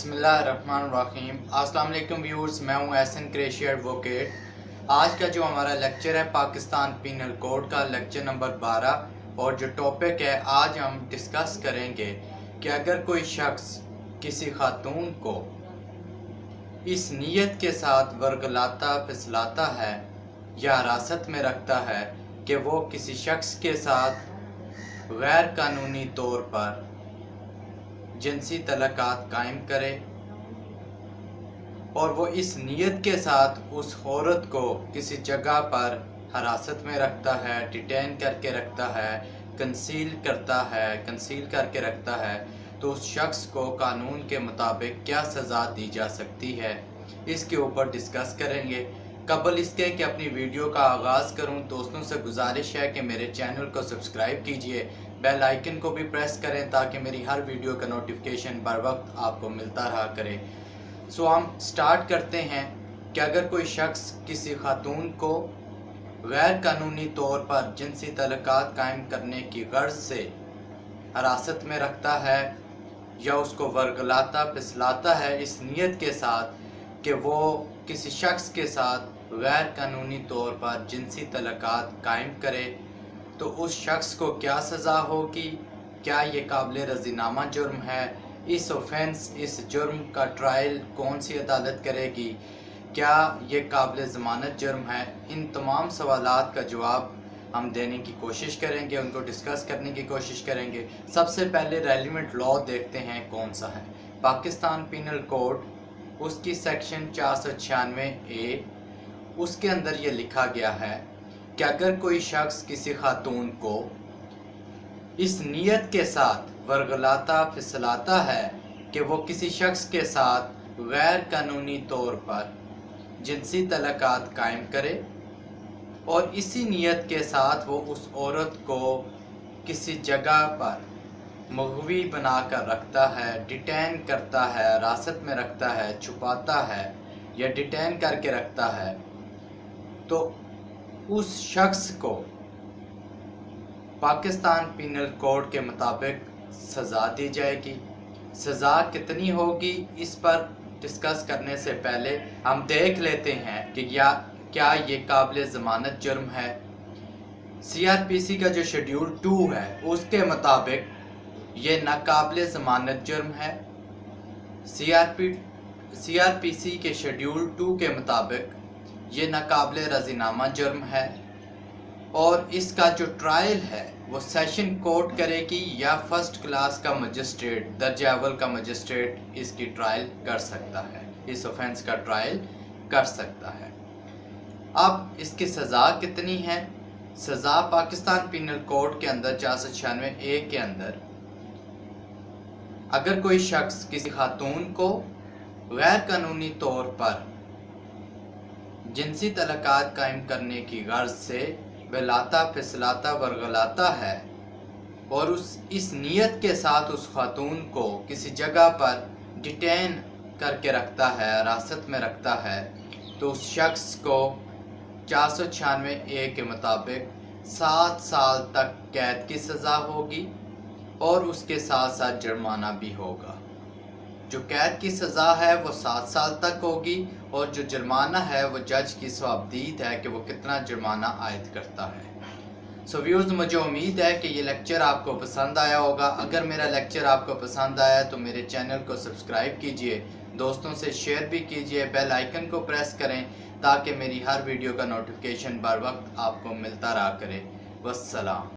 बिस्मिल्लाहिर्रहमानिर्रहीम। अस्सलाम वालेकुम व्यूअर्स, मैं हूं एहसन कुरैशी एडवोकेट। आज का जो हमारा लेक्चर है पाकिस्तान पीनल कोड का लेक्चर नंबर 12 और जो टॉपिक है आज हम डिस्कस करेंगे कि अगर कोई शख्स किसी खातून को इस नीयत के साथ वर्गलाता फिसलाता है या हिरासत में रखता है कि वो किसी शख्स के साथ गैर कानूनी तौर पर जिनसी तल्लुकात कायम करे और वो इस नीयत के साथ उस औरत को किसी जगह पर हिरासत में रखता है, डिटेन करके रखता है, कंसील करके रखता है, तो उस शख्स को कानून के मुताबिक क्या सज़ा दी जा सकती है, इसके ऊपर डिस्कस करेंगे। कबल इसके कि अपनी वीडियो का आगाज़ करूं, दोस्तों से गुजारिश है कि मेरे चैनल को सब्सक्राइब कीजिए, बेल आइकन को भी प्रेस करें ताकि मेरी हर वीडियो का नोटिफिकेशन बर वक्त आपको मिलता रहा करे। सो हम स्टार्ट करते हैं कि अगर कोई शख्स किसी खातून को गैर कानूनी तौर पर जिनसी तल्लुकात कायम करने की गर्ज से हिरासत में रखता है या उसको वर्गलाता फिसलाता है इस नीयत के साथ कि वो किसी शख्स के साथ गैर कानूनी तौर पर जिनसी तल्लुकात कायम करे, तो उस शख्स को क्या सज़ा होगी, क्या ये काबिल रज़ीनामा जुर्म है, इस ऑफेंस इस जुर्म का ट्रायल कौन सी अदालत करेगी, क्या ये काबिल ज़मानत जुर्म है। इन तमाम सवालात का जवाब हम देने की कोशिश करेंगे, उनको डिस्कस करने की कोशिश करेंगे। सबसे पहले रेलिवेंट लॉ देखते हैं कौन सा है। पाकिस्तान पीनल कोड उसकी सेक्शन 496A, उसके अंदर ये लिखा गया है कि अगर कोई शख्स किसी खातून को इस नीयत के साथ वर्गलाता फिसलाता है कि वो किसी शख्स के साथ गैर कानूनी तौर पर जिनसी तल्लुकात कायम करे और इसी नीयत के साथ वो उस औरत को किसी जगह पर मुग़वी बना कर रखता है, डिटेन करता है, हिरासत में रखता है, छुपाता है या डिटेन करके रखता है, तो उस शख्स को पाकिस्तान पीनल कोड के मुताबिक सज़ा दी जाएगी। सज़ा कितनी होगी, इस पर डिस्कस करने से पहले हम देख लेते हैं कि क्या ये काबिल ज़मानत जुर्म है। CRPC का जो शेड्यूल 2 है उसके मुताबिक ये नाकाबिल ज़मानत जुर्म है। CRPC के शेड्यूल 2 के मुताबिक ये नाकाबिल रज़ीनामा जुर्म है और इसका जो ट्रायल है वो सेशन कोर्ट करेगी या फर्स्ट क्लास का मजिस्ट्रेट, दर्जा अव्वल का मजिस्ट्रेट इसकी ट्रायल कर सकता है, इस ऑफेंस का ट्रायल कर सकता है। अब इसकी सज़ा कितनी है। सज़ा पाकिस्तान पीनल कोड के अंदर 496A के अंदर अगर कोई शख्स किसी खातून को गैर कानूनी तौर पर जिनसी तल्लुकात कायम करने की गर्ज से बहलाता फिसलाता वर्गलाता है और इस नीयत के साथ उस खातून को किसी जगह पर डिटेन करके रखता है, हिरासत में रखता है, तो उस शख्स को 496A के मुताबिक 7 साल तक कैद की सज़ा होगी और उसके साथ साथ जुर्माना भी होगा। जो कैद की सज़ा है वो 7 साल तक होगी और जो जुर्माना है वो जज की स्वाबदीद है कि वो कितना जुर्माना आयद करता है। सो व्यूअर्स, मुझे उम्मीद है कि ये लेक्चर आपको पसंद आया होगा। अगर मेरा लेक्चर आपको पसंद आया तो मेरे चैनल को सब्सक्राइब कीजिए, दोस्तों से शेयर भी कीजिए, बेल आइकन को प्रेस करें ताकि मेरी हर वीडियो का नोटिफिकेशन बर वक्त आपको मिलता रहा करे। वस्सलाम।